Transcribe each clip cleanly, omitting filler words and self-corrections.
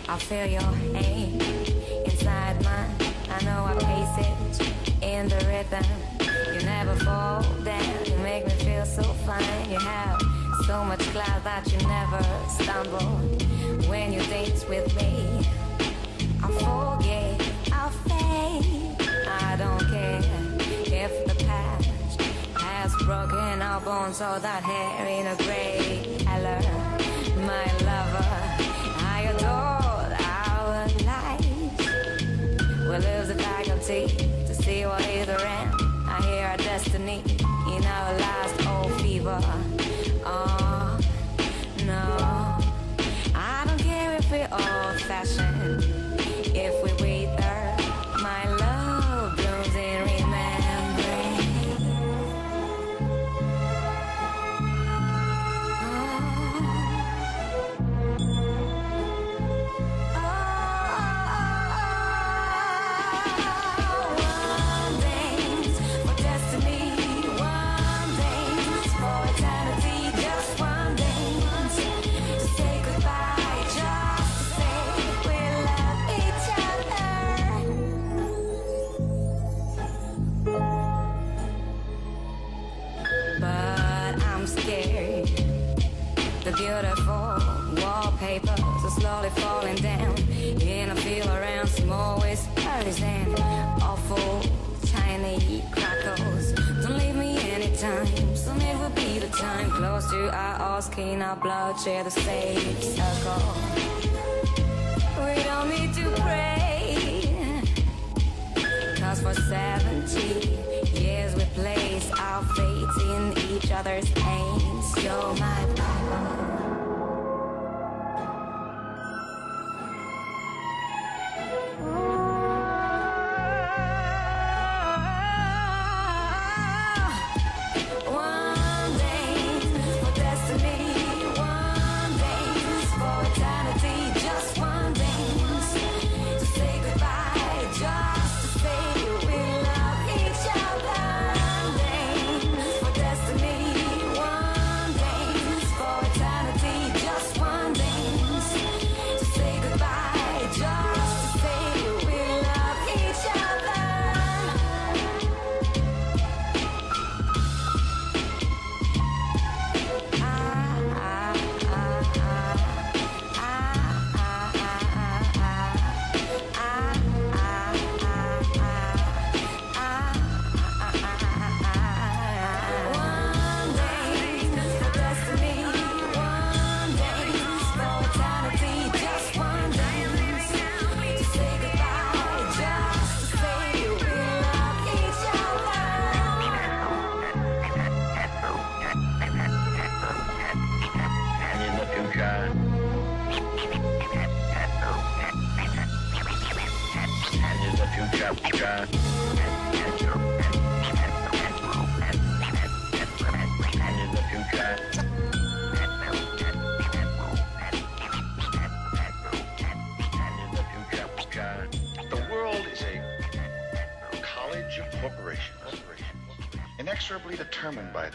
I feel your aim inside mine. I know I pace it in the rhythm. You never fall down. You make me feel so fine. You have so much class that you never stumble. When you dance with me, I forget, I fade. I don't care if the past has broken our bones or that hair in a gray color. My lover, I adore our lives. We lose the faculty to see what is around. I hear our destiny in our last old fever. Oh, no, I don't care if we're old-fashioned. If we wither, my love blooms in remembering. One dance for destiny, one dance for eternity, just one dance to say goodbye, just to say we love each other. But I'm scared. The beautiful wallpapers are slowly falling down, and I feel around small whispers and awful tiny crackles. Don't leave me anytime, soon it will be the time. Close to our skin, our blood share the same circle. We don't need to pray, 'cause for 70 years we place our faith in each other's hands. You're my Bible. One dance for destiny, one dance for eternity, just one dance to say goodbye, just to say we love each other. One dance for destiny, one dance for eternity, just one dance to say goodbye, just to say we love each other. One dance for destiny, one dance for eternity, just one dance to say goodbye, just to say we love each other. And in the future, and in the future, and in the future. The world is a college of corporations, inexorably determined by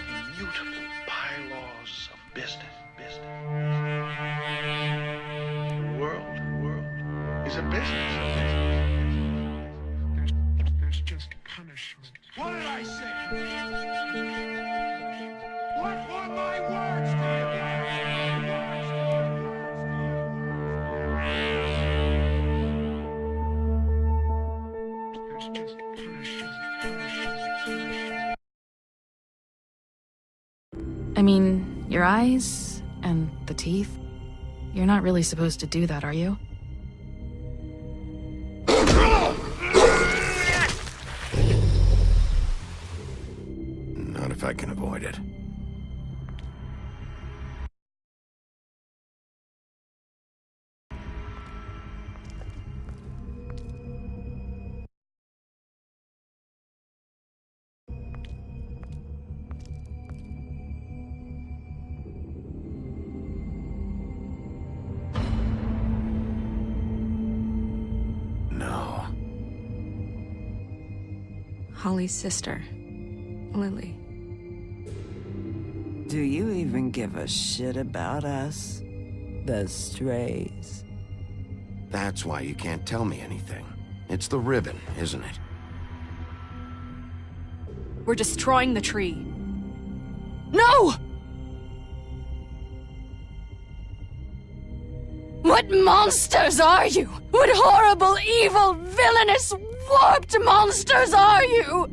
immutable bylaws of business. The world is a business. There's just punishment. What did I say? What were my words, There's just punishment. I mean, your eyes and the teeth. You're not really supposed to do that, are you? Not if I can avoid it. No. Holly's sister, Lily. Do you even give a shit about us? The strays. That's why you can't tell me anything. It's the ribbon, isn't it? We're destroying the tree. No! What monsters are you? What horrible, evil, villainous, warped monsters are you?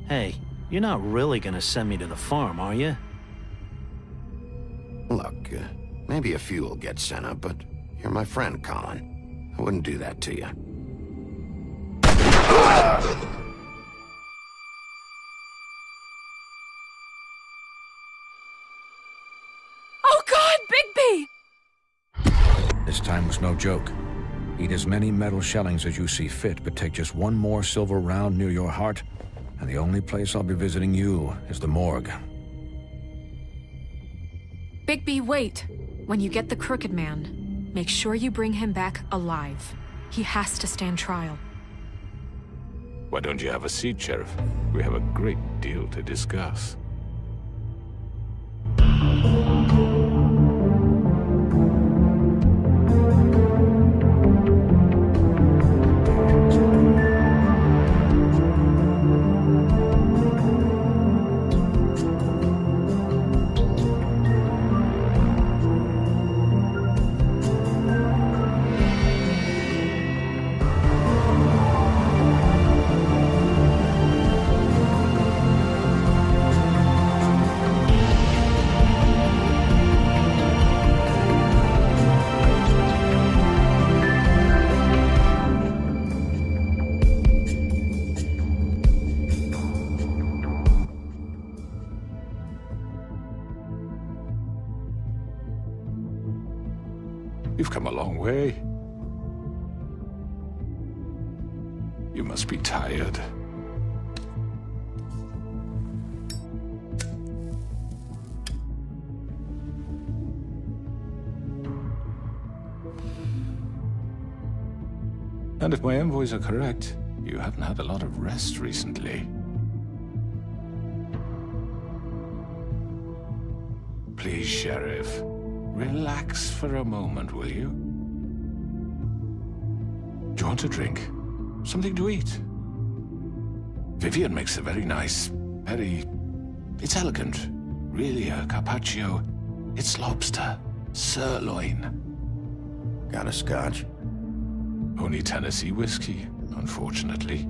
Hey, you're not really gonna send me to the farm, are you? Look, maybe a few will get sent up, but you're my friend, Colin. I wouldn't do that to you. Oh God, Bigby! This time was no joke. Eat as many metal shellings as you see fit, but take just one more silver round near your heart, and the only place I'll be visiting you is the morgue. Bigby, wait. When you get the Crooked Man, make sure you bring him back alive. He has to stand trial. Why don't you have a seat, Sheriff? We have a great deal to discuss. You've come a long way. You must be tired. And if my envoys are correct, you haven't had a lot of rest recently. Please, Sheriff. Relax for a moment, will you? Do you want a drink? Something to eat? Vivian makes a very nice, it's elegant. Really a carpaccio. It's lobster. Sirloin. Got a scotch? Only Tennessee whiskey, unfortunately.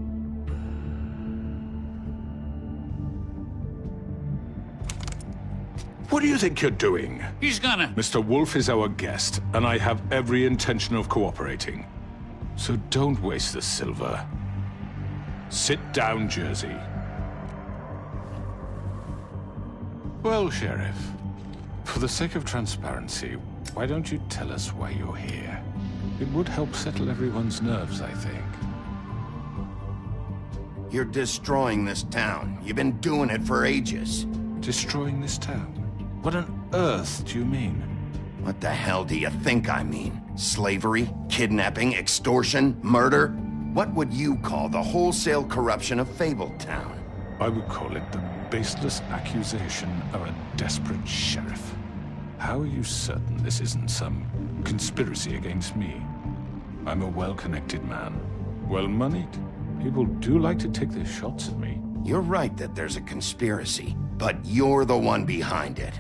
What do you think you're doing? He's gonna... Mr. Wolf is our guest, and I have every intention of cooperating. So don't waste the silver. Sit down, Jersey. Well, Sheriff, for the sake of transparency, why don't you tell us why you're here? It would help settle everyone's nerves, I think. You're destroying this town. You've been doing it for ages. Destroying this town? What on earth do you mean? What the hell do you think I mean? Slavery, kidnapping, extortion, murder? What would you call the wholesale corruption of Fabletown? I would call it the baseless accusation of a desperate sheriff. How are you certain this isn't some conspiracy against me? I'm a well-connected man, well-moneyed. People do like to take their shots at me. You're right that there's a conspiracy, but you're the one behind it.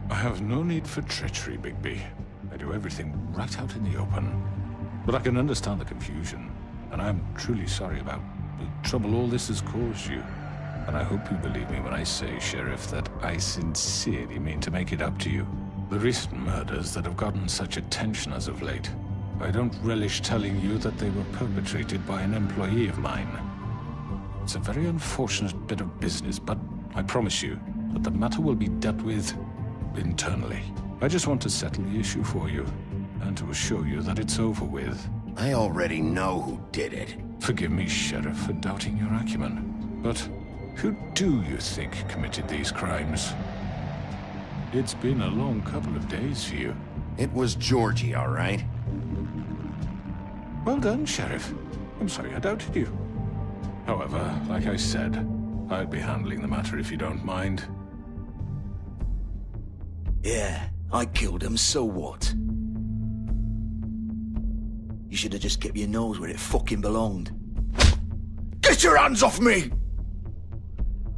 I have no need for treachery, Bigby. I do everything right out in the open. But I can understand the confusion, and I am truly sorry about the trouble all this has caused you. And I hope you believe me when I say, Sheriff, that I sincerely mean to make it up to you. The recent murders that have gotten such attention as of late, I don't relish telling you that they were perpetrated by an employee of mine. It's a very unfortunate bit of business, but I promise you that the matter will be dealt with internally. I just want to settle the issue for you, and to assure you that it's over with. I already know who did it. Forgive me, Sheriff, for doubting your acumen, but who do you think committed these crimes? It's been a long couple of days for you. It was Georgie, all right? Well done, Sheriff. I'm sorry I doubted you. However, like I said, I'd be handling the matter if you don't mind. Yeah, I killed him, so what? You should have just kept your nose where it fucking belonged. Get your hands off me!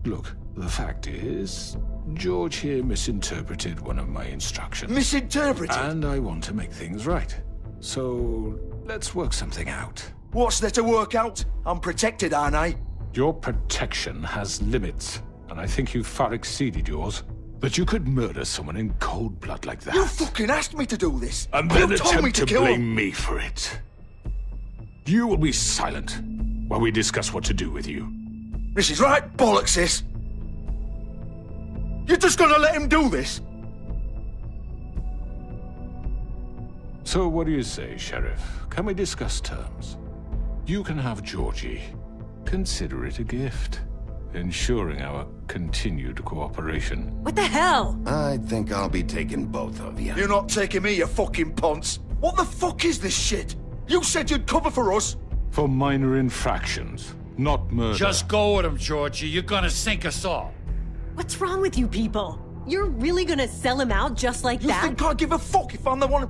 Look, the fact is, George here misinterpreted one of my instructions. Misinterpreted? And I want to make things right. So, let's work something out. What's there to work out? I'm protected, aren't I? Your protection has limits, and I think you've far exceeded yours. But you could murder someone in cold blood like that. You fucking asked me to do this! And then you told me attempt to to kill blame him! me for it. You will be silent while we discuss what to do with you. This is right bollocks, this! You're just gonna let him do this? So what do you say, Sheriff? Can we discuss terms? You can have Georgie. Consider it a gift, ensuring our continued cooperation. What the hell? I think I'll be taking both of you. You're not taking me, you fucking ponce! What the fuck is this shit? You said you'd cover for us! For minor infractions, not murder. Just go with him, Georgie. You're gonna sink us all. What's wrong with you people? You're really gonna sell him out just like that? You think I give a fuck if I'm the one?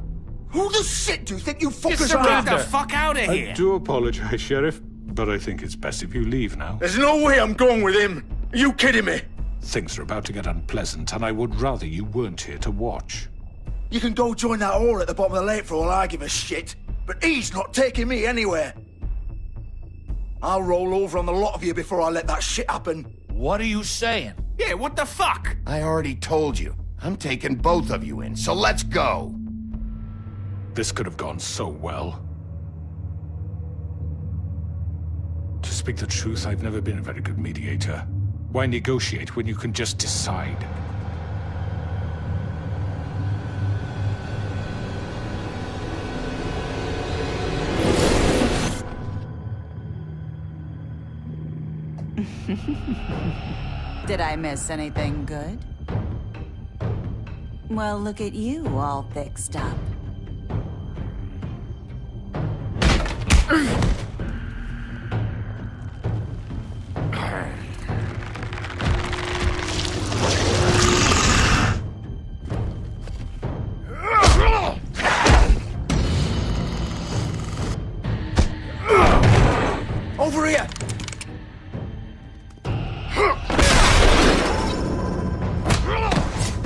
Who the shit do you think you fuckers are? Get the fuck out of here! I do apologize, Sheriff, but I think it's best if you leave now. There's no way I'm going with him. Are you kidding me? Things are about to get unpleasant, and I would rather you weren't here to watch. You can go join that whore at the bottom of the lake for all I give a shit. But he's not taking me anywhere. I'll roll over on the lot of you before I let that shit happen. What are you saying? Yeah, what the fuck? I already told you. I'm taking both of you in, so let's go. This could have gone so well. To speak the truth, I've never been a very good mediator. Why negotiate when you can just decide? Did I miss anything good? Well, look at you, all fixed up. Over here!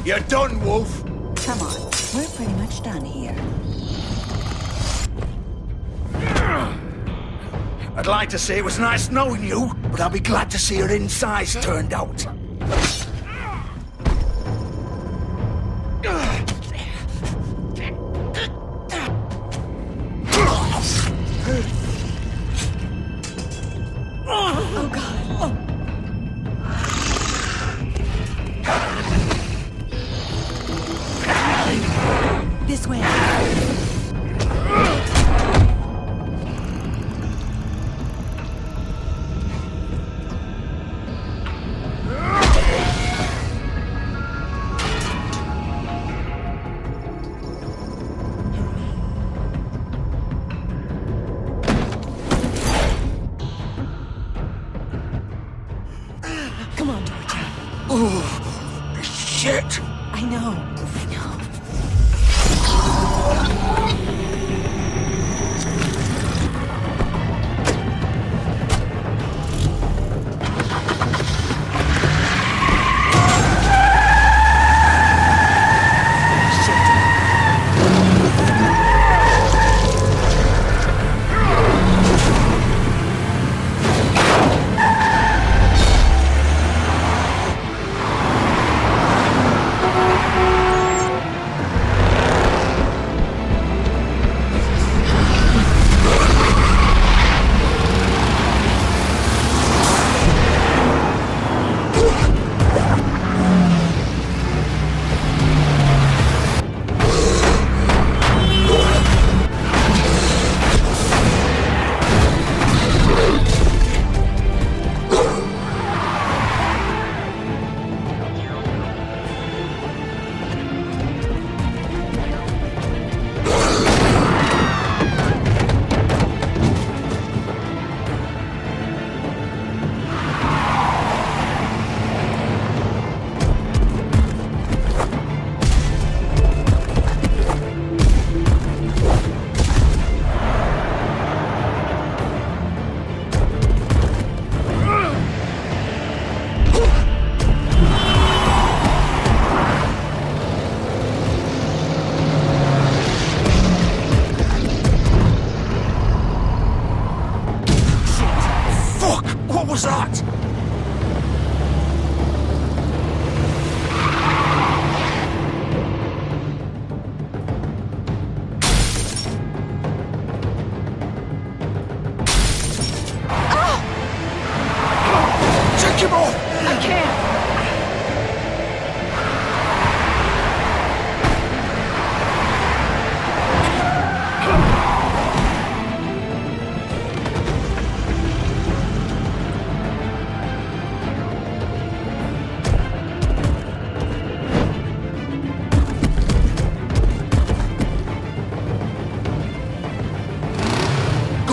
You're done, Wolf! Come on, we're pretty much done here. I'd like to say it was nice knowing you, but I'll be glad to see your insides turned out. Oh, God. This way. Come on, Georgia. Oh, shit! I know.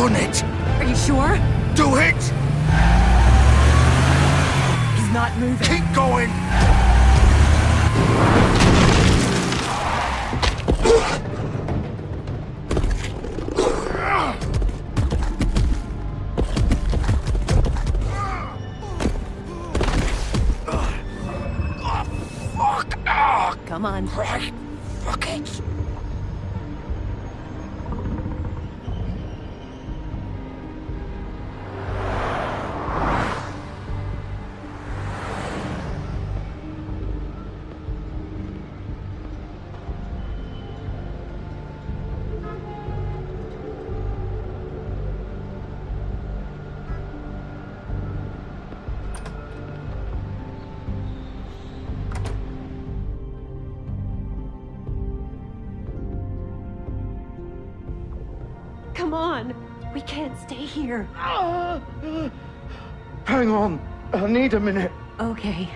gun it. Are you sure? Do it. He's not moving. Keep going. Come on. Right. Fuck it. Come on. We can't stay here. Hang on. I need a minute. Okay.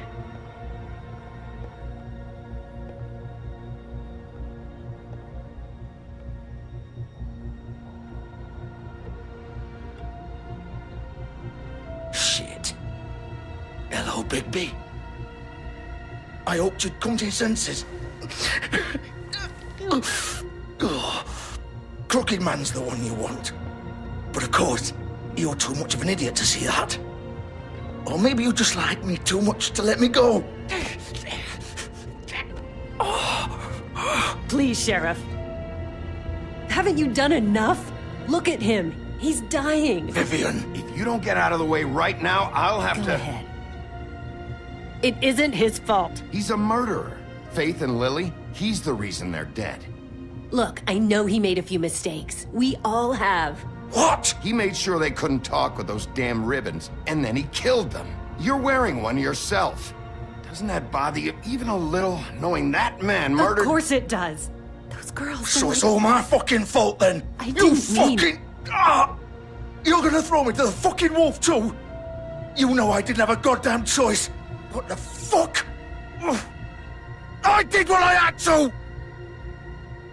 Shit. Hello, Bigby. I hoped you'd come to your senses. Crooked Man's the one you want. But of course, you're too much of an idiot to see that. Or maybe you just like me too much to let me go. Please, Sheriff. Haven't you done enough? Look at him. He's dying. Vivian. If you don't get out of the way right now, I'll have Go to... ahead. It isn't his fault. He's a murderer. Faith and Lily, he's the reason they're dead. Look, I know he made a few mistakes. We all have. What? He made sure they couldn't talk with those damn ribbons, and then he killed them. You're wearing one yourself. Doesn't that bother you even a little, knowing that man murdered... Of course it does. Those girls... So it's all my fucking fault then? I You didn't mean... fucking... You're gonna throw me to the fucking wolf too? You know I didn't have a goddamn choice. What the fuck? I did what I had to!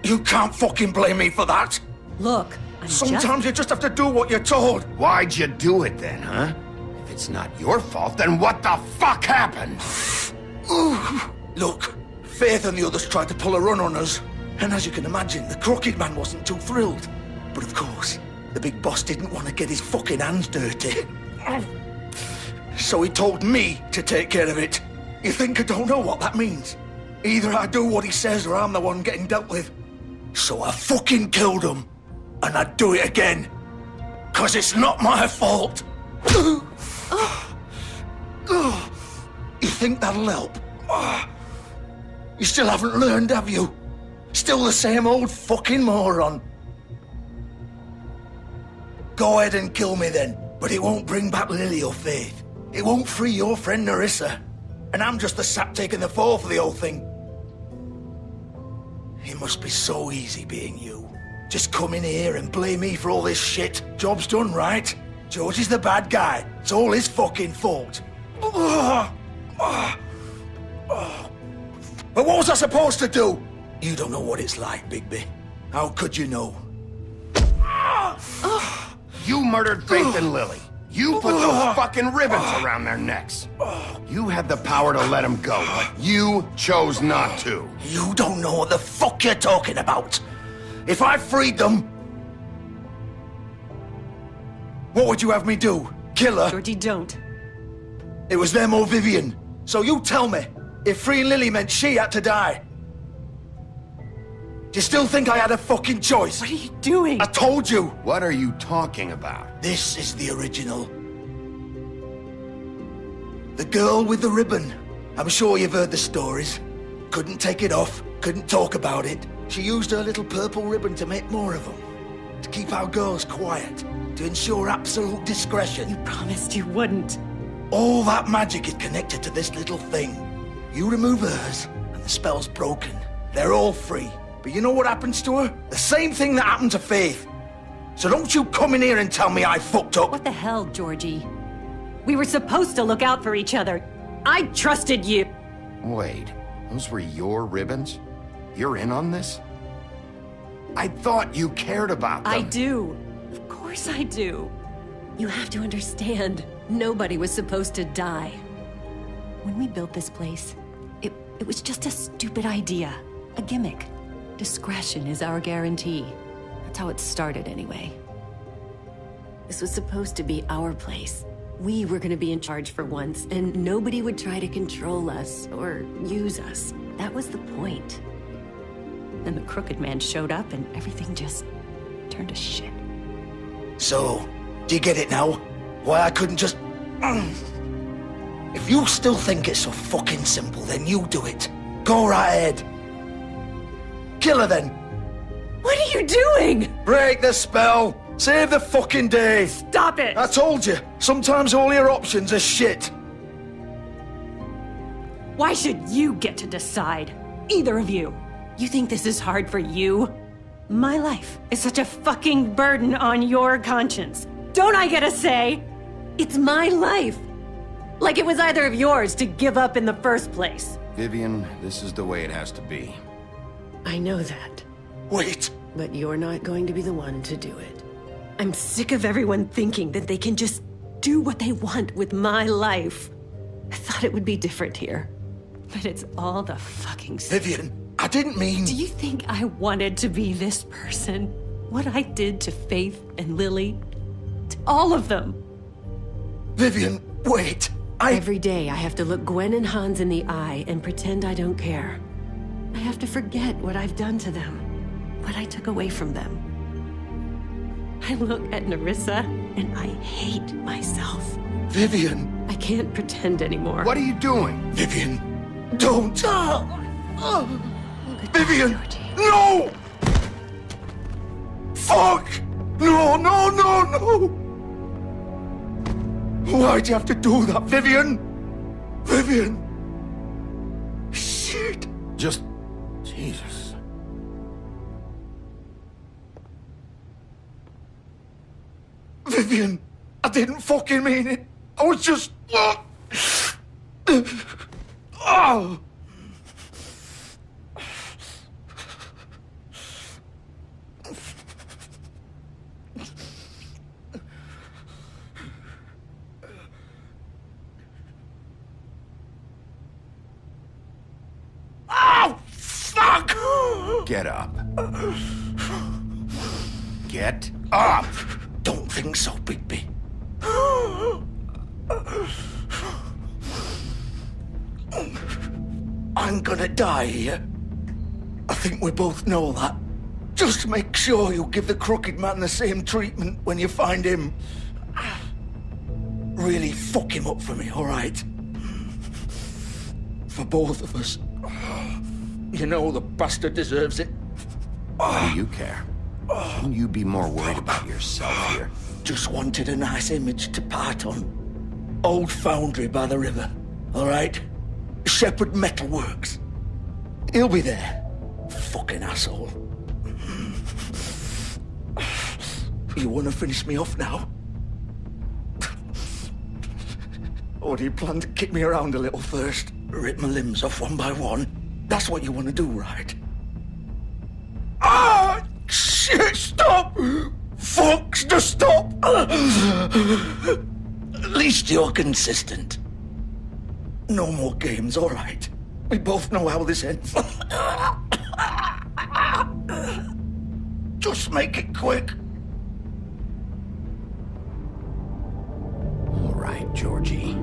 You can't fucking blame me for that. Look, Sometimes you just have to do what you're told. Why'd you do it then, huh? If it's not your fault, then what the fuck happened? Look, Faith and the others tried to pull a run on us. And as you can imagine, the Crooked Man wasn't too thrilled. But of course, the big boss didn't want to get his fucking hands dirty. So he told me to take care of it. You think I don't know what that means? Either I do what he says or I'm the one getting dealt with. So I fucking killed him. And I'd do it again. 'Cause it's not my fault. You think that'll help? You still haven't learned, have you? Still the same old fucking moron. Go ahead and kill me then, but it won't bring back Lily or Faith. It won't free your friend Narissa. And I'm just the sap taking the fall for the whole thing. It must be so easy being you. Just come in here and blame me for all this shit. Job's done, right? George is the bad guy. It's all his fucking fault. But what was I supposed to do? You don't know what it's like, Bigby. How could you know? You murdered Faith and Lily. You put those fucking ribbons around their necks. You had the power to let them go, but you chose not to. You don't know what the fuck you're talking about. If I freed them... What would you have me do? Kill her? Georgie, don't. It was them or Vivian. So you tell me, if freeing Lily meant she had to die. Do you still think I had a fucking choice? What are you doing? I told you. What are you talking about? This is the original. The girl with the ribbon. I'm sure you've heard the stories. Couldn't take it off, couldn't talk about it. She used her little purple ribbon to make more of them. To keep our girls quiet. To ensure absolute discretion. You promised you wouldn't. All that magic is connected to this little thing. You remove hers, and the spell's broken. They're all free. But you know what happens to her? The same thing that happened to Faith. So don't you come in here and tell me I fucked up. What the hell, Georgie? We were supposed to look out for each other. I trusted you. Wait, those were your ribbons? You're in on this? I thought you cared about them. I do. Of course course I do. You have to understand, nobody was supposed to die. When we built this place, it was just a stupid idea, a gimmick. Discretion is our guarantee. That's how it started anyway. This was supposed to be our place. We were gonna be in charge for once, and nobody would try to control us or use us. That was the point. Then the Crooked Man showed up and everything just turned to shit. So, do you get it now? Why I couldn't just... If you still think it's so fucking simple, then you do it. Go right ahead. Kill her then. What are you doing? Break the spell. Save the fucking day. Stop it. I told you, sometimes all your options are shit. Why should you get to decide? Either of you. You think this is hard for you? My life is such a fucking burden on your conscience. Don't I get a say? It's my life. Like it was either of yours to give up in the first place. Vivian, this is the way it has to be. I know that. Wait. But you're not going to be the one to do it. I'm sick of everyone thinking that they can just do what they want with my life. I thought it would be different here. But it's all the fucking same. Vivian, I didn't mean... Do you think I wanted to be this person? What I did to Faith and Lily? To all of them? Vivian, wait. Every day I have to look Gwen and Hans in the eye and pretend I don't care. I have to forget what I've done to them, what I took away from them. I look at Nerissa and I hate myself. Vivian. I can't pretend anymore. What are you doing? Vivian, don't. Vivian, no! Fuck! No, no, no, no! Why'd you have to do that, Vivian? Vivian! Shit! Just... Jesus. Vivian, I didn't fucking mean it. I was just... Oh! Oh, fuck! Get up. Get up! Don't think so, Bigby. I'm gonna die here. I think we both know that. Just make sure you give the Crooked Man the same treatment when you find him. Really fuck him up for me, all right? For both of us. You know the bastard deserves it. Why do you care? Shouldn't you be more worried about yourself here? Just wanted a nice image to part on. Old foundry by the river, all right? Shepherd Metalworks. He'll be there. Fucking asshole. You want to finish me off now? Or do you plan to kick me around a little first? Rip my limbs off one by one? That's what you want to do, right? Ah! Shit, stop! Fucks to stop! At least you're consistent. No more games, all right? We both know how this ends. Just make it quick. All right, Georgie.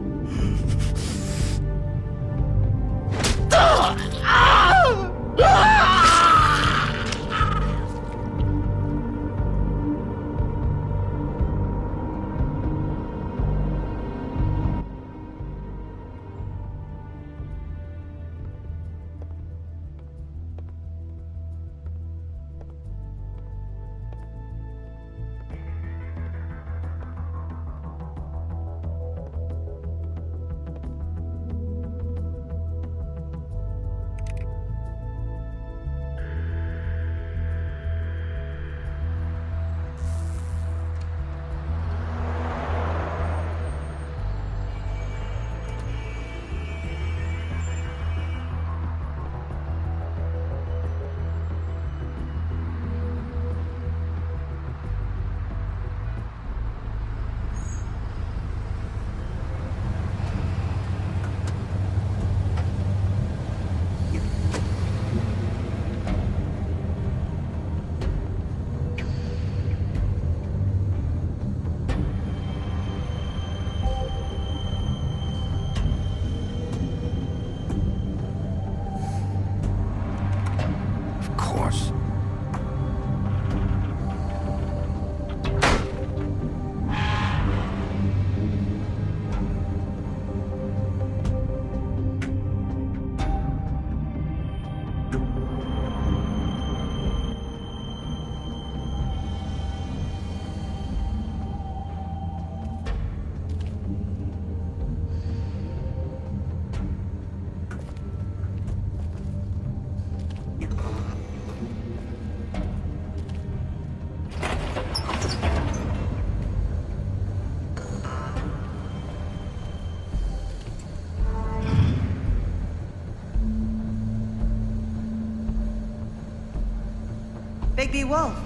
Bigby Wolf.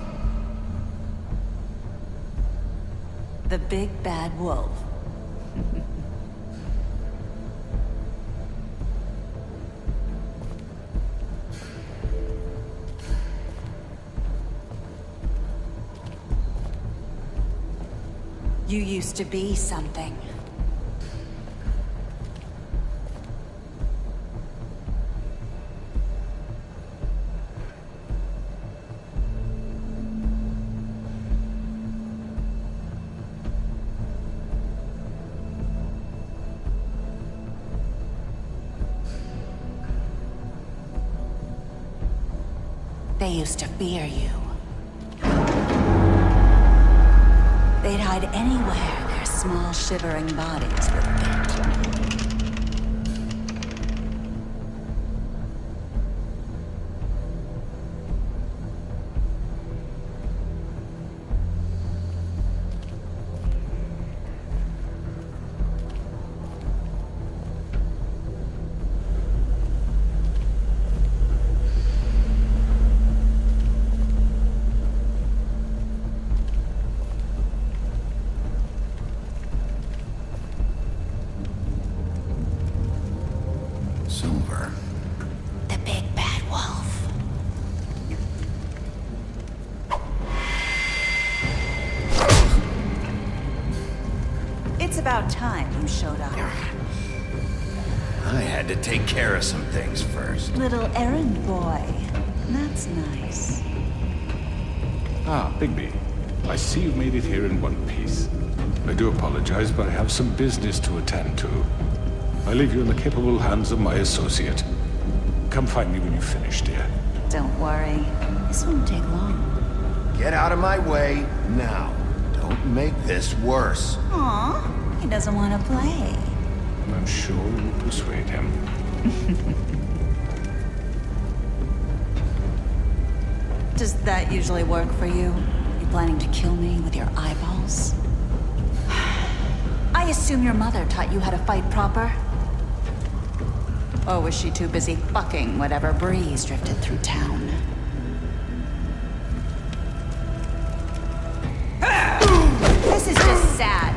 The big bad wolf. You used to be something. They used to fear you. They'd hide anywhere their small, shivering bodies would fit. Silver. The big bad wolf. It's about time you showed up. I had to take care of some things first. Little errand boy. That's nice. Ah, Bigby. I see you made it here in one piece. I do apologize, but I have some business to attend to. I leave you in the capable hands of my associate. Come find me when you've finished, dear. Don't worry. This won't take long. Get out of my way now. Don't make this worse. Aw, he doesn't want to play. I'm sure you'll persuade him. Does that usually work for you? You planning to kill me with your eyeballs? I assume your mother taught you how to fight proper? Or was she too busy fucking whatever breeze drifted through town? This is just sad.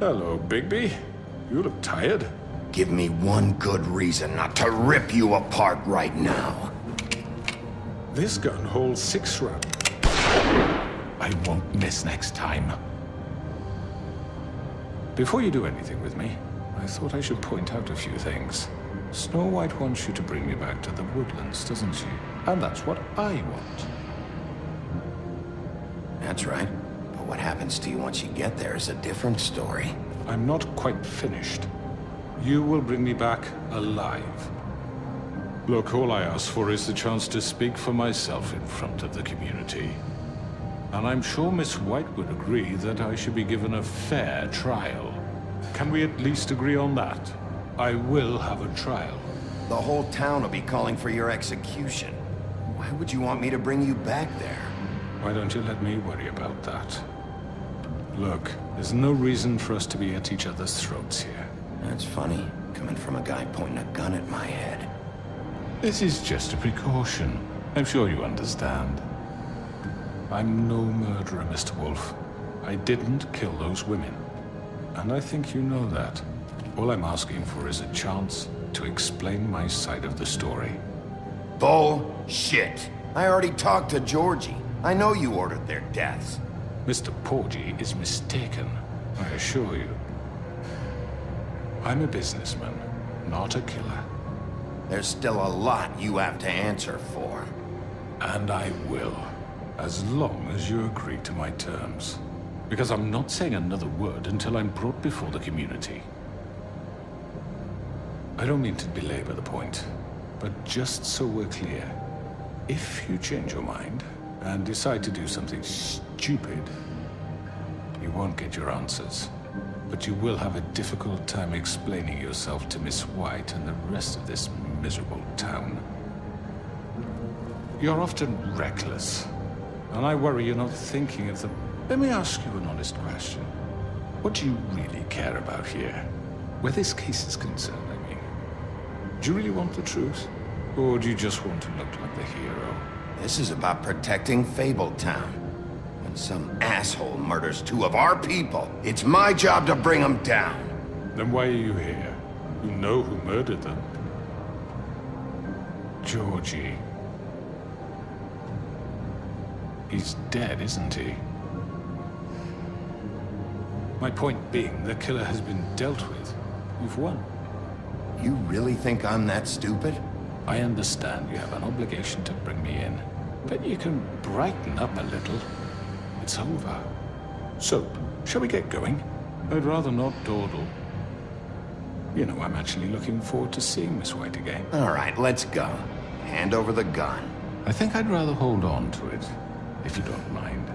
Hello, Bigby. You look tired. Give me one good reason not to rip you apart right now. This gun holds 6 rounds. I won't miss next time. Before you do anything with me, I thought I should point out a few things. Snow White wants you to bring me back to the woodlands, doesn't she? And that's what I want. That's right. But what happens to you once you get there is a different story. I'm not quite finished. You will bring me back alive. Look, all I ask for is the chance to speak for myself in front of the community. And I'm sure Miss White would agree that I should be given a fair trial. Can we at least agree on that? I will have a trial. The whole town will be calling for your execution. Why would you want me to bring you back there? Why don't you let me worry about that? Look, there's no reason for us to be at each other's throats here. That's funny, coming from a guy pointing a gun at my head. This is just a precaution. I'm sure you understand. I'm no murderer, Mr. Wolf. I didn't kill those women. And I think you know that. All I'm asking for is a chance to explain my side of the story. Bullshit. I already talked to Georgie. I know you ordered their deaths. Mr. Porgy is mistaken, I assure you. I'm a businessman, not a killer. There's still a lot you have to answer for. And I will, as long as you agree to my terms. Because I'm not saying another word until I'm brought before the community. I don't mean to belabor the point, but just so we're clear, if you change your mind and decide to do something stupid, you won't get your answers. But you will have a difficult time explaining yourself to Miss White and the rest of this miserable town. You're often reckless, and I worry you're not thinking of the... Let me ask you an honest question. What do you really care about here? Where this case is concerned, I mean. Do you really want the truth? Or do you just want to look like the hero? This is about protecting Fabletown. When some asshole murders 2 of our people, it's my job to bring them down. Then why are you here? You know who murdered them. Georgie. He's dead, isn't he? My point being, the killer has been dealt with. You've won. You really think I'm that stupid? I understand you have an obligation to bring me in, but you can brighten up a little. It's over. So, shall we get going? I'd rather not dawdle. You know, I'm actually looking forward to seeing Miss White again. All right, let's go. Hand over the gun. I think I'd rather hold on to it, if you don't mind.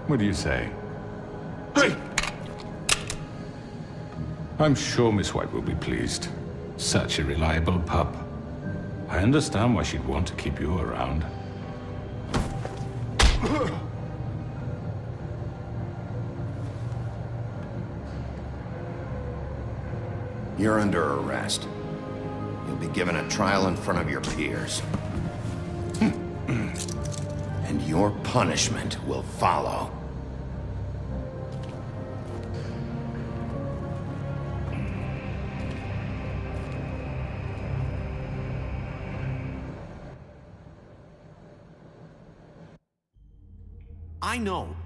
What do you say? Hey! I'm sure Miss White will be pleased. Such a reliable pup. I understand why she'd want to keep you around. You're under arrest. You'll be given a trial in front of your peers. And your punishment will follow.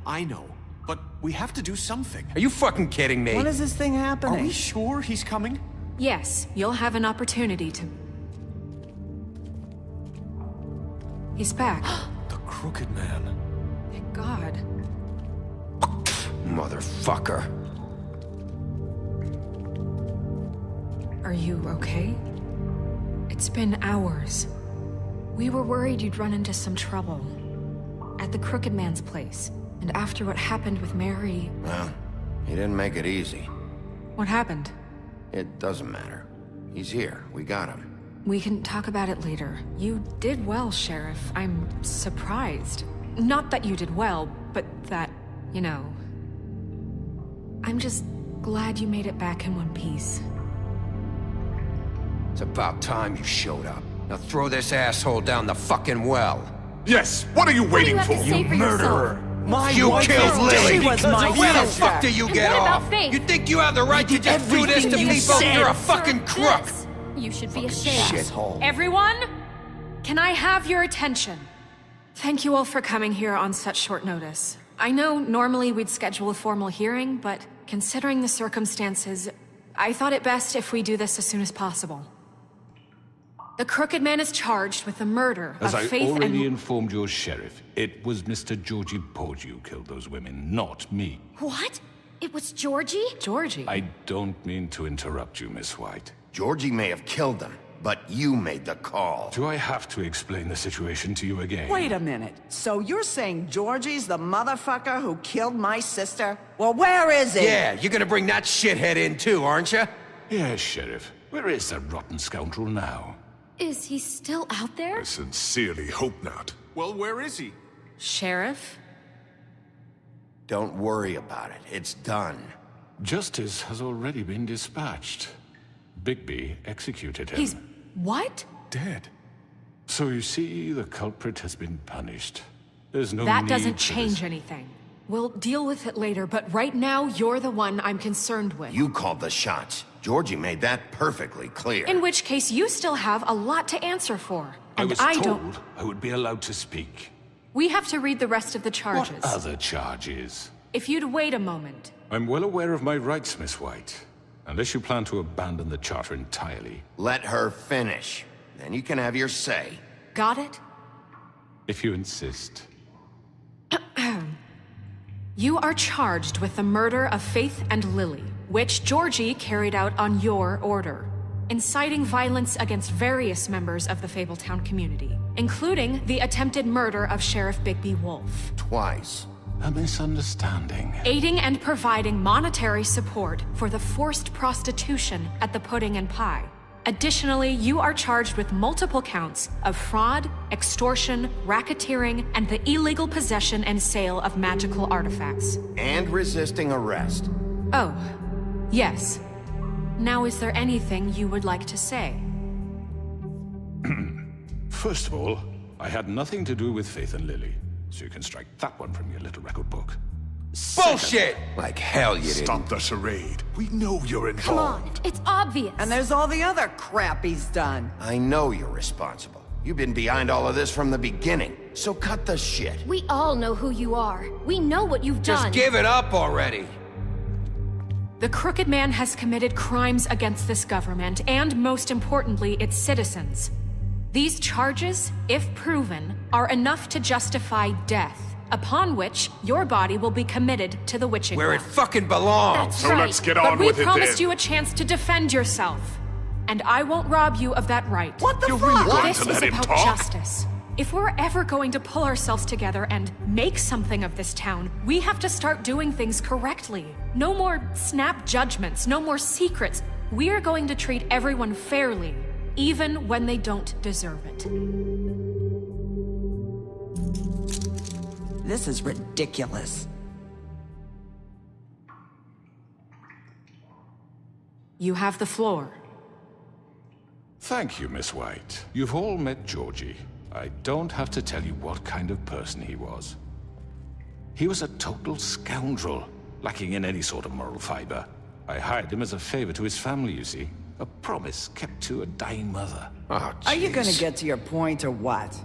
I know. But we have to do something. Are you fucking kidding me? When is this thing happening? Are we sure he's coming? Yes, you'll have an opportunity to... He's back. The Crooked Man. Thank God. Motherfucker. Are you okay? It's been hours. We were worried you'd run into some trouble. At the Crooked Man's place. And after what happened with Mary... Well, he didn't make it easy. What happened? It doesn't matter. He's here. We got him. We can talk about it later. You did well, Sheriff. I'm surprised. Not that you did well, but that, you know... I'm just glad you made it back in one piece. It's about time you showed up. Now throw this asshole down the fucking well. Yes, what are you waiting for? You murderer! My You wife killed is dead Lily. because She was my of Where the sister. fuck do you And get what about off? Faith? You think you have the right to just do this to everything you people? said. You're a fucking crook. This, you should be ashamed. Shithole. Everyone, can I have your attention? Thank you all for coming here on such short notice. I know normally we'd schedule a formal hearing, but considering the circumstances, I thought it best if we do this as soon as possible. The Crooked Man is charged with the murder As of I Faith already and... informed your sheriff, it was Mr. Georgie Porgy who killed those women, not me. What? It was Georgie? Georgie? I don't mean to interrupt you, Miss White. Georgie may have killed them, but you made the call. Do I have to explain the situation to you again? Wait a minute. So you're saying Georgie's the motherfucker who killed my sister? Well, where is he? Yeah, you're gonna bring that shithead in too, aren't you? Yes, Sheriff. Where is that rotten scoundrel now? Is he still out there? I sincerely hope not. Well, where is he? Sheriff? Don't worry about it. It's done. Justice has already been dispatched. Bigby executed him. He's... what? Dead. So you see, the culprit has been punished. There's no That need doesn't for change this. anything. We'll deal with it later, but right now, you're the one I'm concerned with. You called the shots. Georgie made that perfectly clear. In which case, you still have a lot to answer for. And I was I told don't... I would be allowed to speak. We have to read the rest of the charges. What other charges? If you'd wait a moment. I'm well aware of my rights, Miss White. Unless you plan to abandon the charter entirely. Let her finish. Then you can have your say. Got it? If you insist. You are charged with the murder of Faith and Lily, which Georgie carried out on your order, inciting violence against various members of the Fabletown community, including the attempted murder of Sheriff Bigby Wolf. Twice. A misunderstanding. Aiding and providing monetary support for the forced prostitution at the Pudding and Pie. Additionally, you are charged with multiple counts of fraud, extortion, racketeering, and the illegal possession and sale of magical artifacts. And resisting arrest. Oh, yes. Now, is there anything you would like to say? First of all, I had nothing to do with Faith and Lily, so you can strike that one from your little record book. Bullshit! Like hell you didn't. Stop the charade. We know you're Come involved. on, it's obvious. And there's all the other crap he's done. I know you're responsible. You've been behind all of this from the beginning. So cut the shit. We all know who you are. We know what you've done. Just give it up already. The Crooked Man has committed crimes against this government, and most importantly, its citizens. These charges, if proven, are enough to justify death, upon which your body will be committed to the witching Where it well. fucking belongs. That's So right. let's get But on we with it promised then. you a chance to defend yourself, and I won't rob you of that right. What the You're fuck? really going This to is let him about talk? justice. If we're ever going to pull ourselves together and make something of this town, we have to start doing things correctly. No more snap judgments, no more secrets. We are going to treat everyone fairly, even when they don't deserve it. This is ridiculous. You have the floor. Thank you, Miss White. You've all met Georgie. I don't have to tell you what kind of person he was. He was a total scoundrel, lacking in any sort of moral fiber. I hired him as a favor to his family, you see. A promise kept to a dying mother. Oh, Are you gonna jeez. get to your point or what?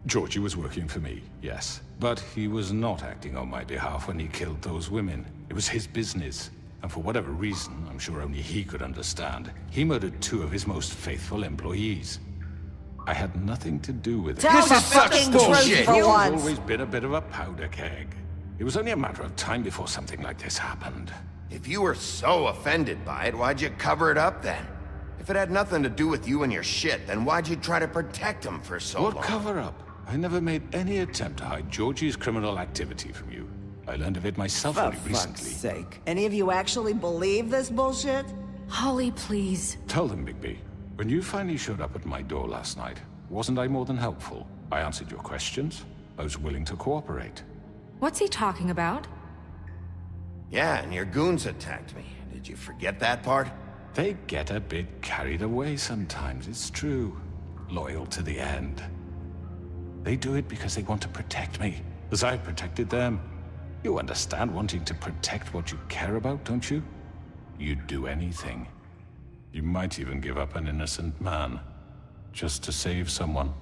Georgie was working for me, yes. But he was not acting on my behalf when he killed those women. It was his business. And for whatever reason, I'm sure only he could understand, he murdered 2 of his most faithful employees. I had nothing to do with it. Tell the is such fucking bullshit. truth for He's once. always been a bit of a powder keg. It was only a matter of time before something like this happened. If you were so offended by it, why'd you cover it up then? If it had nothing to do with you and your shit, then why'd you try to protect him for so long? What cover up? I never made any attempt to hide Georgie's criminal activity from you. I learned of it myself For only fuck's recently. sake. Any of you actually believe this bullshit? Holly, please. Tell them, Bigby. When you finally showed up at my door last night, wasn't I more than helpful? I answered your questions. I was willing to cooperate. What's he talking about? Yeah, and your goons attacked me. Did you forget that part? They get a bit carried away sometimes, it's true. Loyal to the end. They do it because they want to protect me. as I protected them. You understand wanting to protect what you care about, don't you? You'd do anything. You might even give up an innocent man, just to save someone.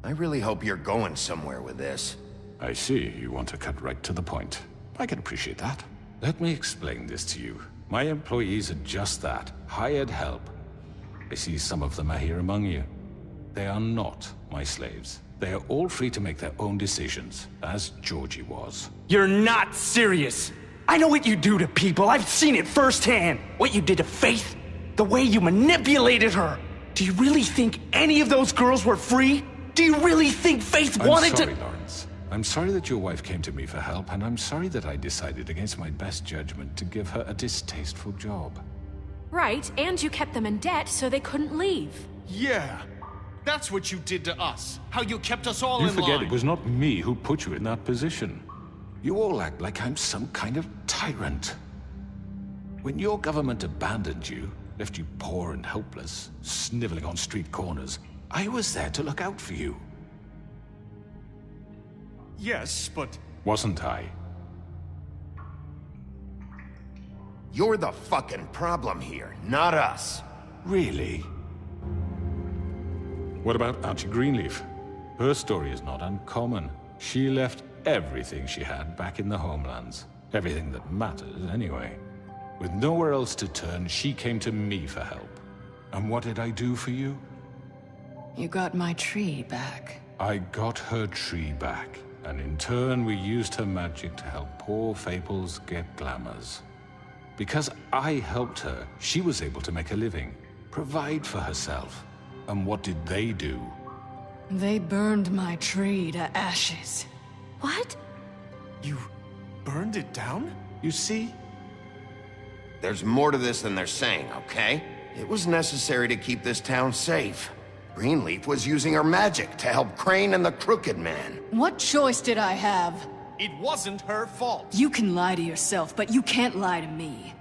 I really hope you're going somewhere with this. I see you want to cut right to the point. I can appreciate that. Let me explain this to you. My employees are just that, hired help. I see some of them are here among you. They are not my slaves. They are all free to make their own decisions, as Georgie was. You're not serious. I know what you do to people. I've seen it firsthand. What you did to Faith, the way you manipulated her. Do you really think any of those girls were free? Do you really think Faith wanted to— I'm sorry, Lawrence. I'm sorry that your wife came to me for help, and I'm sorry that I decided against my best judgment to give her a distasteful job. Right, and you kept them in debt so they couldn't leave. Yeah. That's what you did to us. How you kept us all in line. You forget it was not me who put you in that position. You all act like I'm some kind of tyrant. When your government abandoned you, left you poor and helpless, sniveling on street corners, I was there to look out for you. Yes, but... Wasn't I? You're the fucking problem here, not us. Really? What about Auntie Greenleaf? Her story is not uncommon. She left everything she had back in the homelands. Everything that matters, anyway. With nowhere else to turn, she came to me for help. And what did I do for you? You got my tree back. I got her tree back, and in turn we used her magic to help poor Fables get glamours. Because I helped her, she was able to make a living, provide for herself. And what did they do? They burned my tree to ashes. What? You burned it down? You see? There's more to this than they're saying, okay? It was necessary to keep this town safe. Greenleaf was using her magic to help Crane and the Crooked Man. What choice did I have? It wasn't her fault. You can lie to yourself, but you can't lie to me.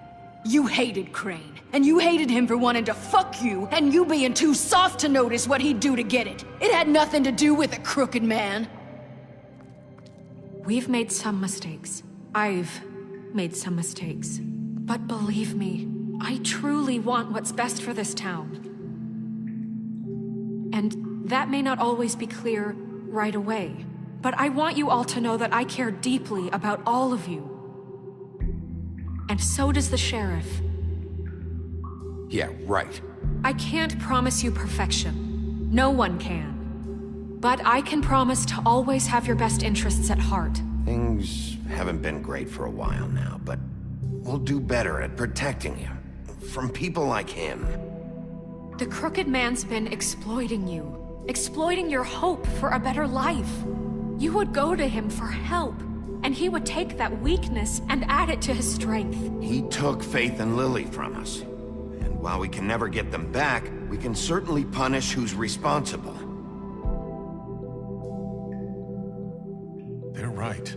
You hated Crane, and you hated him for wanting to fuck you, and you being too soft to notice what he'd do to get it. It had nothing to do with the Crooked Man. We've made some mistakes. I've made some mistakes. But believe me, I truly want what's best for this town. And that may not always be clear right away. But I want you all to know that I care deeply about all of you. And so does the sheriff. Yeah, right. I can't promise you perfection. No one can. But I can promise to always have your best interests at heart. Things haven't been great for a while now, but we'll do better at protecting you. From people like him. The Crooked Man's been exploiting you. Exploiting your hope for a better life. You would go to him for help, and he would take that weakness and add it to his strength. He took Faith and Lily from us. And while we can never get them back, we can certainly punish who's responsible. They're right.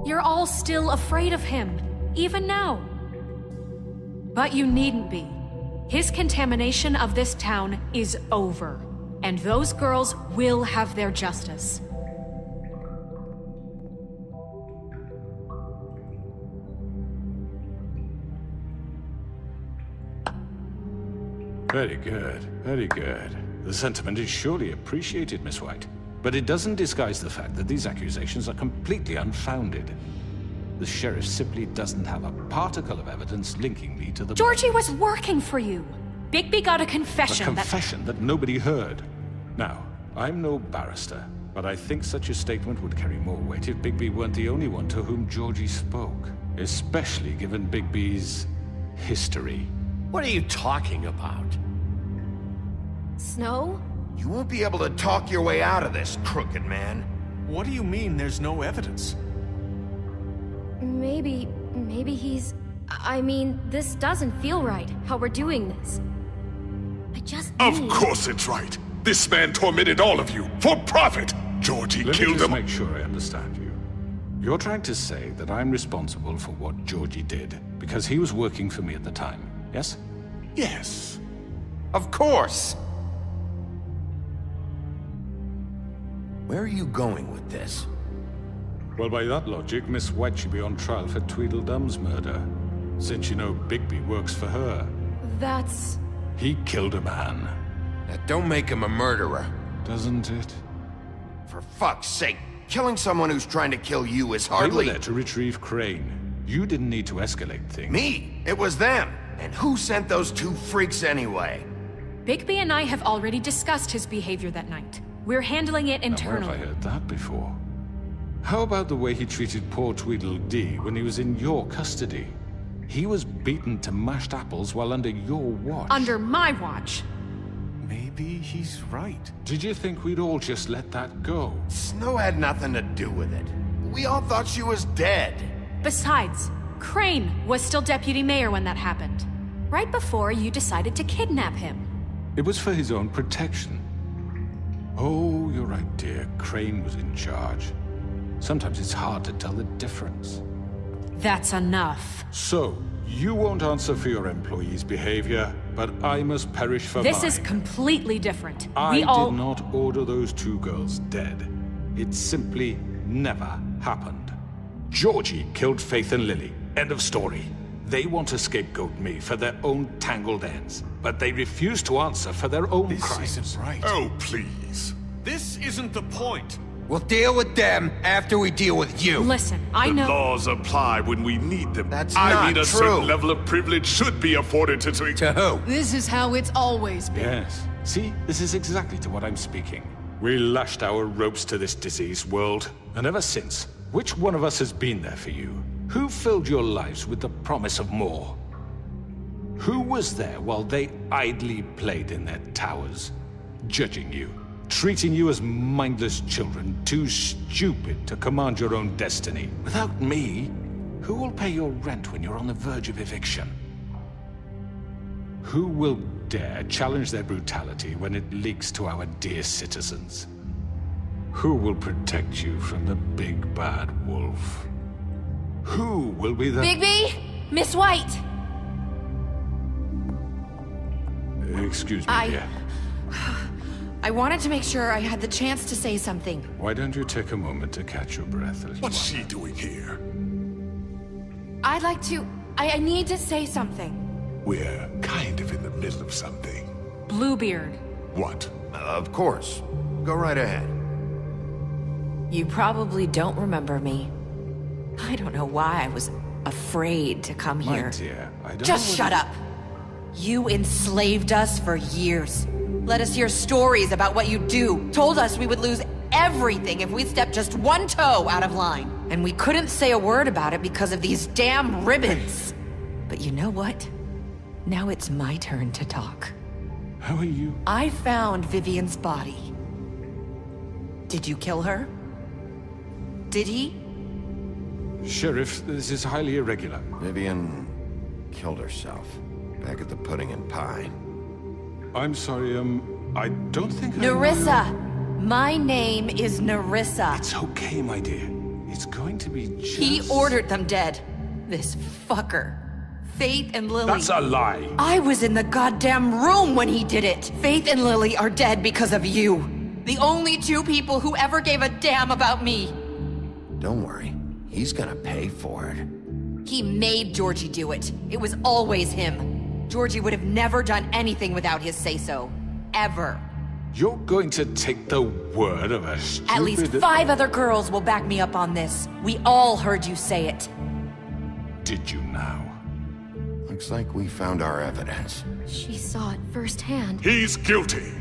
You're all still afraid of him, even now. But you needn't be. His contamination of this town is over, and those girls will have their justice. Very good, very good. The sentiment is surely appreciated, Miss White. But it doesn't disguise the fact that these accusations are completely unfounded. The sheriff simply doesn't have a particle of evidence linking me to the— Georgie was working for you. Bigby got a confession. A confession that nobody heard. Now, I'm no barrister, but I think such a statement would carry more weight if Bigby weren't the only one to whom Georgie spoke. Especially given Bigby's history. What are you talking about? Snow? You won't be able to talk your way out of this, Crooked Man. What do you mean there's no evidence? Maybe he's... I mean, this doesn't feel right, how we're doing this. I just Of course it's right. This man tormented all of you, for profit! Georgie killed them. Let me just make sure I understand you. You're trying to say that I'm responsible for what Georgie did, because he was working for me at the time, yes? Yes. Of course! Where are you going with this? Well, by that logic, Miss White should be on trial for Tweedledum's murder. Since you know Bigby works for her. That's... He killed a man. That don't make him a murderer. Doesn't it? For fuck's sake, killing someone who's trying to kill you is They hardly... were there to retrieve Crane. You didn't need to escalate things. Me? It was them. And who sent those two freaks anyway? Bigby and I have already discussed his behavior that night. We're handling it Now, where internally. have I heard that before? How about the way he treated poor Tweedledee when he was in your custody? He was beaten to mashed apples while under your watch. Under my watch. Maybe he's right. Did you think we'd all just let that go? Snow had nothing to do with it. We all thought she was dead. Besides, Crane was still deputy mayor when that happened. Right before you decided to kidnap him. It was for his own protection. Oh, you're right, dear. Crane was in charge. Sometimes it's hard to tell the difference. That's enough. So, you won't answer for your employees' behavior, but I must perish for This mine. is completely different. I We all... did not order those two girls dead. It simply never happened. Georgie killed Faith and Lily. End of story. They want to scapegoat me for their own tangled ends, but they refuse to answer for their own crimes. This isn't right. Oh, please. This isn't the point. We'll deal with them after we deal with you. Listen, I The know... laws apply when we need them. That's I not mean, a true. certain level of privilege should be afforded to... To who? This is how it's always been. Yes. See, this is exactly to what I'm speaking. We lashed our ropes to this diseased world, and ever since, which one of us has been there for you? Who filled your lives with the promise of more? Who was there while they idly played in their towers, judging you, treating you as mindless children, too stupid to command your own destiny? Without me, who will pay your rent when you're on the verge of eviction? Who will dare challenge their brutality when it leaks to our dear citizens? Who will protect you from the big bad wolf? Who will be the... Bigby? Miss White! Excuse me, dear. I wanted to make sure I had the chance to say something. Why don't you take a moment to catch your breath a little What's while? she doing here? I'd like to... I need to say something. We're kind of in the middle of something. Bluebeard. What? Of course. Go right ahead. You probably don't remember me. I don't know why I was afraid to come My here. dear, I don't Just know shut up. You enslaved us for years. Let us hear stories about what you do. Told us we would lose everything if we stepped just one toe out of line. And we couldn't say a word about it because of these damn ribbons. But you know what? Now it's my turn to talk. How are you? I found Vivian's body. Did you kill her? Did he? Sheriff, this is highly irregular. Vivian killed herself back at the Pudding and Pie. I'm sorry, I don't think Nerissa! My name is Nerissa. It's okay, my dear. It's going to be just... He ordered them dead. This fucker. Faith and Lily. That's a lie. I was in the goddamn room when he did it. Faith and Lily are dead because of you. The only two people who ever gave a damn about me. Don't worry. He's gonna pay for it. He made Georgie do it. It was always him. Georgie would have never done anything without his say-so. Ever. You're going to take the word of a stupid... At least 5 other girls will back me up on this. We all heard you say it. Did you now? Looks like we found our evidence. She saw it firsthand. He's guilty.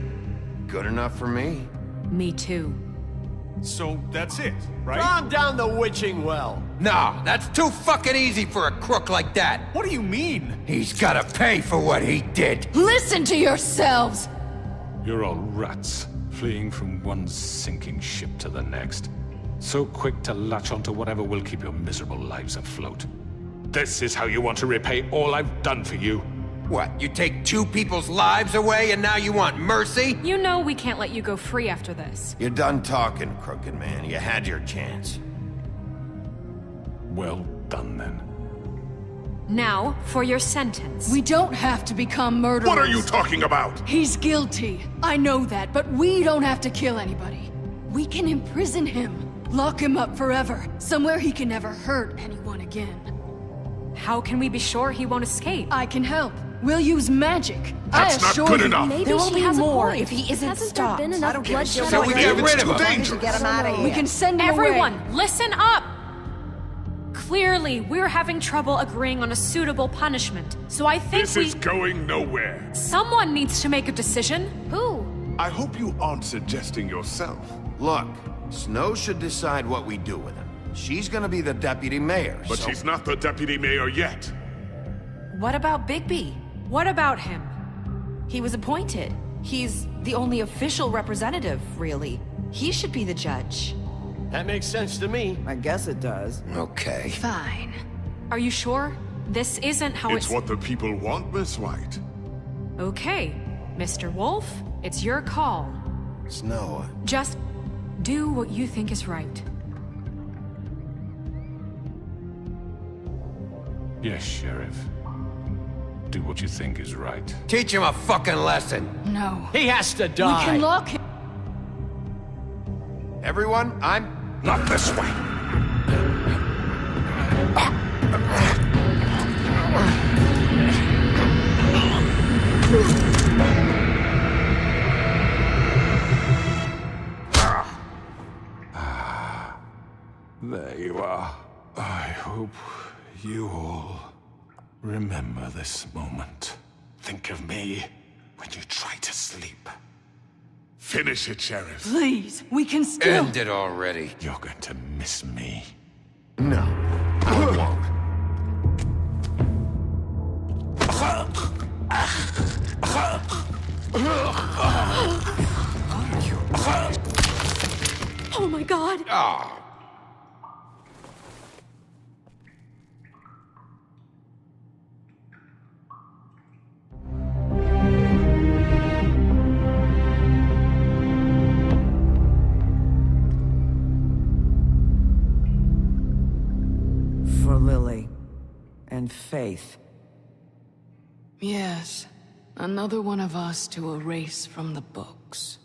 Good enough for me. Me too. So that's it, right? Calm down the witching well. No, that's too fucking easy for a crook like that. What do you mean? He's gotta pay for what he did. Listen to yourselves! You're all rats, fleeing from one sinking ship to the next. So quick to latch onto whatever will keep your miserable lives afloat. This is how you want to repay all I've done for you? What, you take 2 people's lives away and now you want mercy? You know we can't let you go free after this. You're done talking, crooked man. You had your chance. Well done, then. Now, for your sentence. We don't have to become murderers. What are you talking about? He's guilty. I know that, but we don't have to kill anybody. We can imprison him. Lock him up forever. Somewhere he can never hurt anyone again. How can we be sure he won't escape? I can help. We'll use magic. That's not good enough. Maybe There will she be has more a point. if he isn't Hasn't stopped. there been enough bloodshed So we already? get rid of him. Dangerous. Get him out of here. We can send him Everyone, away. listen up! Clearly, we're having trouble agreeing on a suitable punishment. So I think This is going nowhere. someone needs to make a decision. Who? I hope you aren't suggesting yourself. Look, Snow should decide what we do with him. She's gonna be the deputy mayor, But so... she's not the deputy mayor yet. What about Bigby? What about him? He was appointed. He's the only official representative, really. He should be the judge. That makes sense to me. I guess it does. Okay. Fine. Are you sure? This isn't how It's what the people want, Miss White. Okay, Mr. Wolf, it's your call. Snow, Just do what you think is right. Yes, Sheriff. Do what you think is right. Teach him a fucking lesson. No. He has to We die. can lock him. everyone, I'm... Not this way. There you are. I hope you all remember this moment. Think of me when you try to sleep. Finish it, Sheriff. Please, we can still... End it already. You're going to miss me. No, I won't. Oh my god! Ah. For Lily. And Faith. Yes. Another one of us to erase from the books.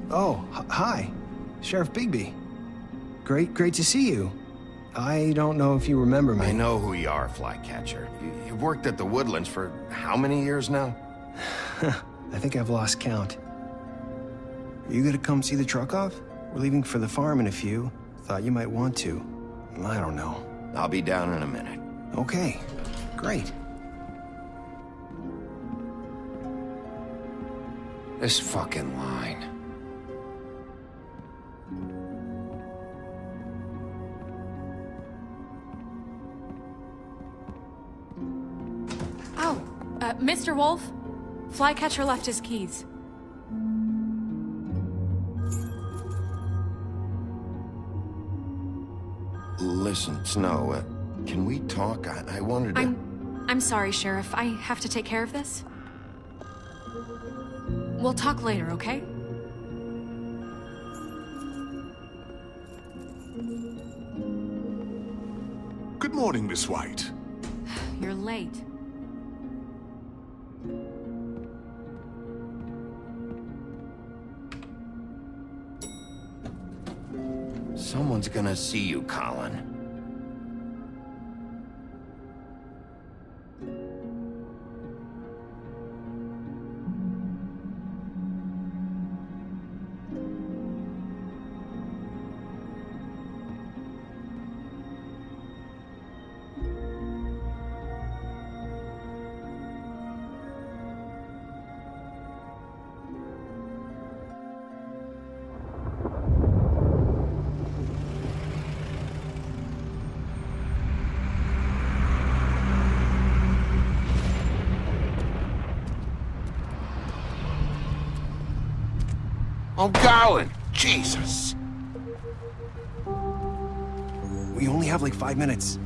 Oh, hi. Sheriff Bigby. Great to see you. I don't know if you remember me. I know who you are, Flycatcher. You've worked at the Woodlands for how many years now? I think I've lost count. Are you gonna come see the truck off? We're leaving for the farm in a few. Thought you might want to. I don't know. I'll be down in a minute. Okay, great. This fucking line. Oh, Mr. Wolf, Flycatcher left his keys. Listen, Snow, can we talk? I wanted to... I'm sorry, Sheriff. I have to take care of this. We'll talk later, okay? Good morning, Miss White. You're late. Someone's gonna see you, Colin. I'm going. Jesus. We only have like 5 minutes.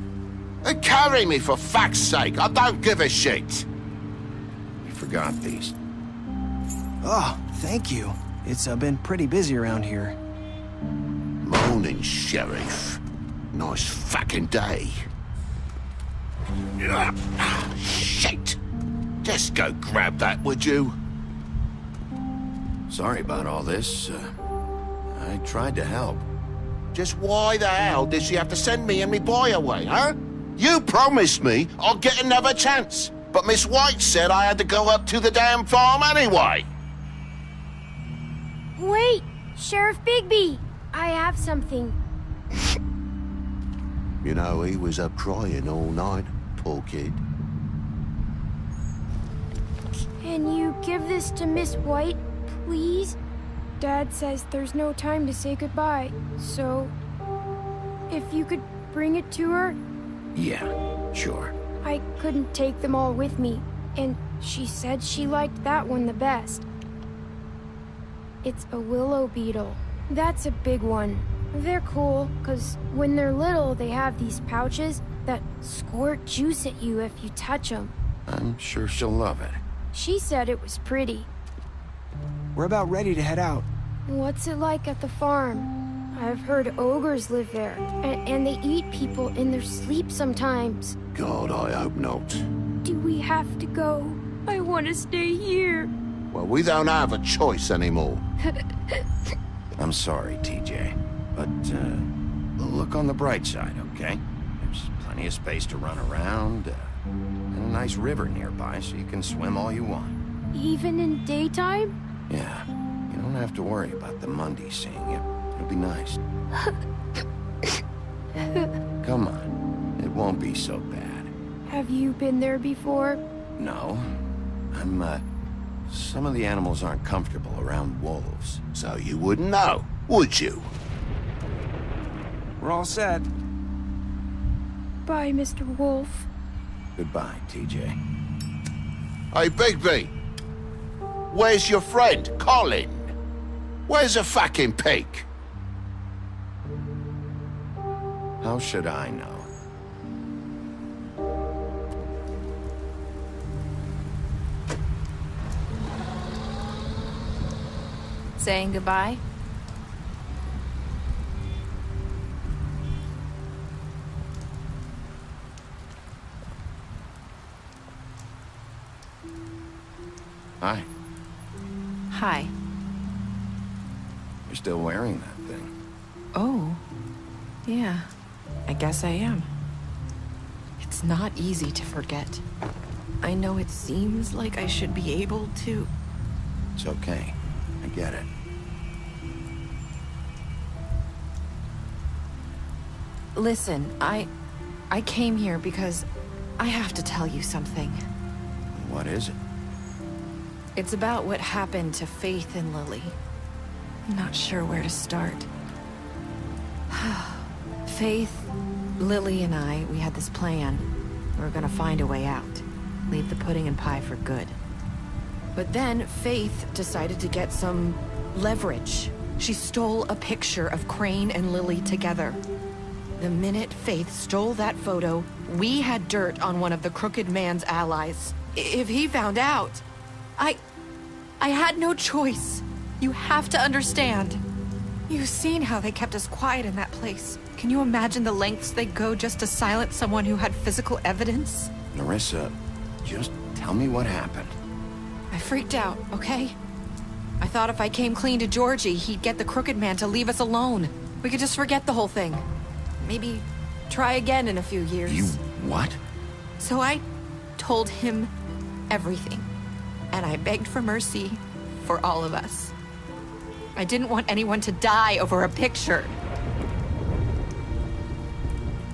Carry me, for fuck's sake. I don't give a shit. I forgot these. Oh, thank you. It's been pretty busy around here. Morning, Sheriff. Nice fucking day. Shit. Just go grab that, would you? Sorry about all this. I tried to help. Just why the hell did she have to send me and me boy away, huh? You promised me I'll get another chance, but Miss White said I had to go up to the damn farm anyway. Wait, Sheriff Bigby! I have something. You know, he was up crying all night, poor kid. Can you give this to Miss White, please? Dad says there's no time to say goodbye, so if you could bring it to her? Yeah, sure. I couldn't take them all with me, and she said she liked that one the best. It's a willow beetle. That's a big one. They're cool, 'cause when they're little, they have these pouches that squirt juice at you if you touch them. I'm sure she'll love it. She said it was pretty. We're about ready to head out. What's it like at the farm? I've heard ogres live there, and they eat people in their sleep sometimes. God, I hope not. Do we have to go? I want to stay here. Well, we don't have a choice anymore. I'm sorry, TJ. But, look on the bright side, okay? There's plenty of space to run around, and a nice river nearby, so you can swim all you want. Even in daytime? Yeah, you don't have to worry about the Mundy seeing you. It'll be nice. Come on, it won't be so bad. Have you been there before? No, some of the animals aren't comfortable around wolves. So you wouldn't know, would you? We're all set. Bye, Mr. Wolf. Goodbye, TJ. Hey, Bigby. Where's your friend, Colin? Where's the fucking pig? How should I know? Saying goodbye? Hi. Hi. You're still wearing that thing. Oh. Yeah. I guess I am. It's not easy to forget. I know it seems like I should be able to... It's okay. I get it. Listen, I came here because I have to tell you something. What is it? It's about what happened to Faith and Lily. I'm not sure where to start. Faith, Lily, and I, we had this plan. We were gonna find a way out. Leave the pudding and pie for good. But then Faith decided to get some leverage. She stole a picture of Crane and Lily together. The minute Faith stole that photo, we had dirt on one of the Crooked Man's allies. If he found out, I had no choice. You have to understand. You've seen how they kept us quiet in that place. Can you imagine the lengths they go just to silence someone who had physical evidence? Narissa, just tell me what happened. I freaked out, okay? I thought if I came clean to Georgie, he'd get the Crooked Man to leave us alone. We could just forget the whole thing. Maybe try again in a few years. You what? So I told him everything. And I begged for mercy for all of us. I didn't want anyone to die over a picture.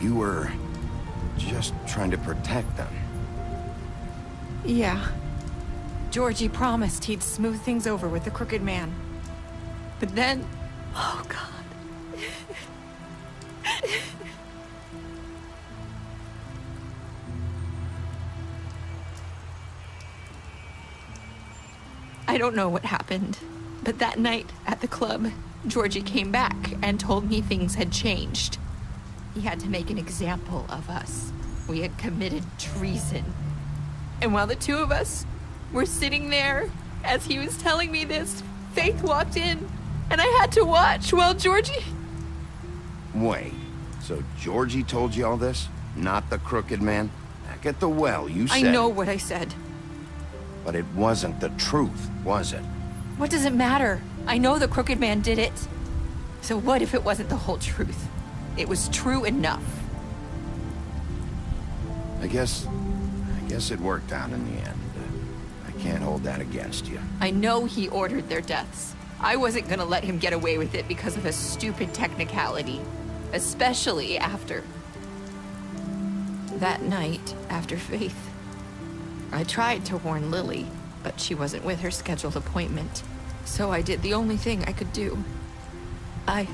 You were just trying to protect them. Yeah. Georgie promised he'd smooth things over with the Crooked Man. But then... Oh, God. I don't know what happened. But that night at the club, Georgie came back and told me things had changed. He had to make an example of us. We had committed treason. And while the two of us were sitting there, as he was telling me this, Faith walked in, and I had to watch while Georgie... Wait, so Georgie told you all this? Not the crooked man? Back at the well, you said... I know what I said. But it wasn't the truth, was it? What does it matter? I know the crooked man did it. So what if it wasn't the whole truth? It was true enough. I guess it worked out in the end. I can't hold that against you. I know he ordered their deaths. I wasn't gonna let him get away with it because of a stupid technicality. Especially after... that night, after Faith. I tried to warn Lily, but she wasn't with her scheduled appointment. So I did the only thing I could do. I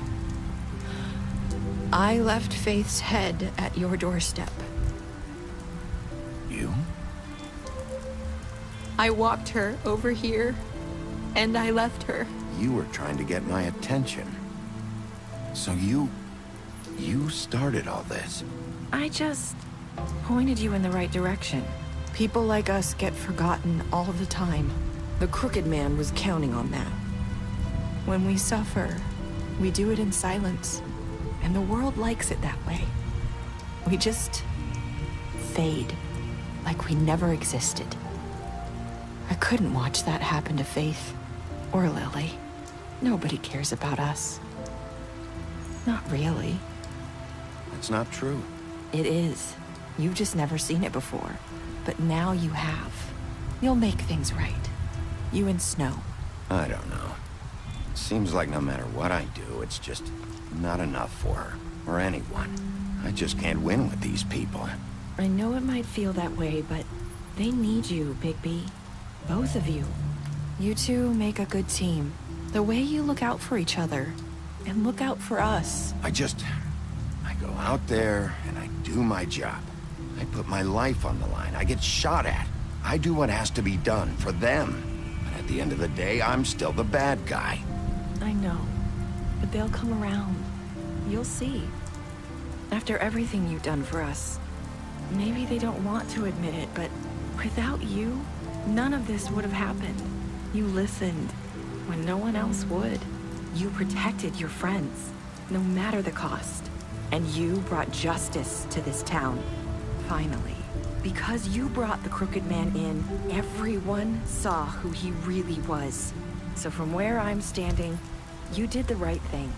left Faith's head at your doorstep. You? I walked her over here, and I left her. You were trying to get my attention. So you started all this. I just pointed you in the right direction. People like us get forgotten all the time. The crooked man was counting on that. When we suffer, we do it in silence. And the world likes it that way. We just fade, like we never existed. I couldn't watch that happen to Faith, or Lily. Nobody cares about us. Not really. It's not true. It is. You've just never seen it before. But now you have. You'll make things right. You and Snow. I don't know. Seems like no matter what I do, it's just not enough for her, or anyone. I just can't win with these people. I know it might feel that way, but they need you, Bigby. Both of you. You two make a good team. The way you look out for each other, and look out for us. I go out there, and I do my job. I put my life on the line. I get shot at. I do what has to be done for them. But at the end of the day, I'm still the bad guy. I know, but they'll come around. You'll see. After everything you've done for us, maybe they don't want to admit it, but without you, none of this would have happened. You listened when no one else would. You protected your friends, no matter the cost. And you brought justice to this town, finally. Because you brought the crooked man in, everyone saw who he really was. So from where I'm standing, you did the right thing.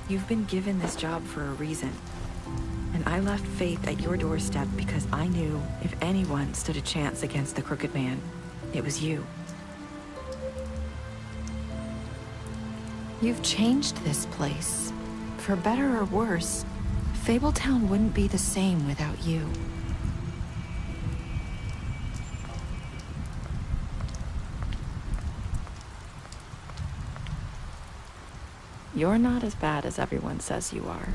You've been given this job for a reason. And I left Faith at your doorstep because I knew if anyone stood a chance against the crooked man, it was you. You've changed this place. For better or worse, Fabletown wouldn't be the same without you. You're not as bad as everyone says you are.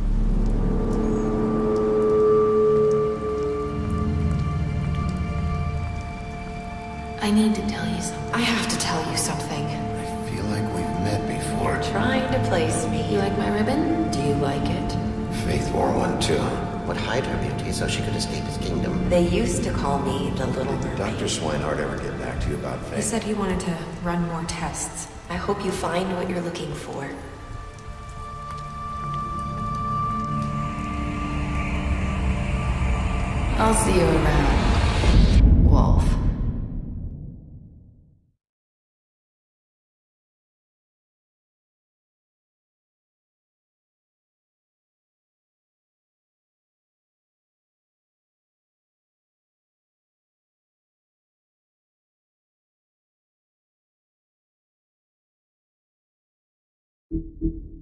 I need to tell you something. I have to tell you something. I feel like we've met before. You're trying to place me. You like my ribbon? Do you like it? Faith wore one too. Would hide her beauty so she could escape his kingdom. They used to call me the Little Did Mermaid. Dr. Swinehart ever get back to you about Faith? He said he wanted to run more tests. I hope you find what you're looking for. I'll see you around, Wolf. you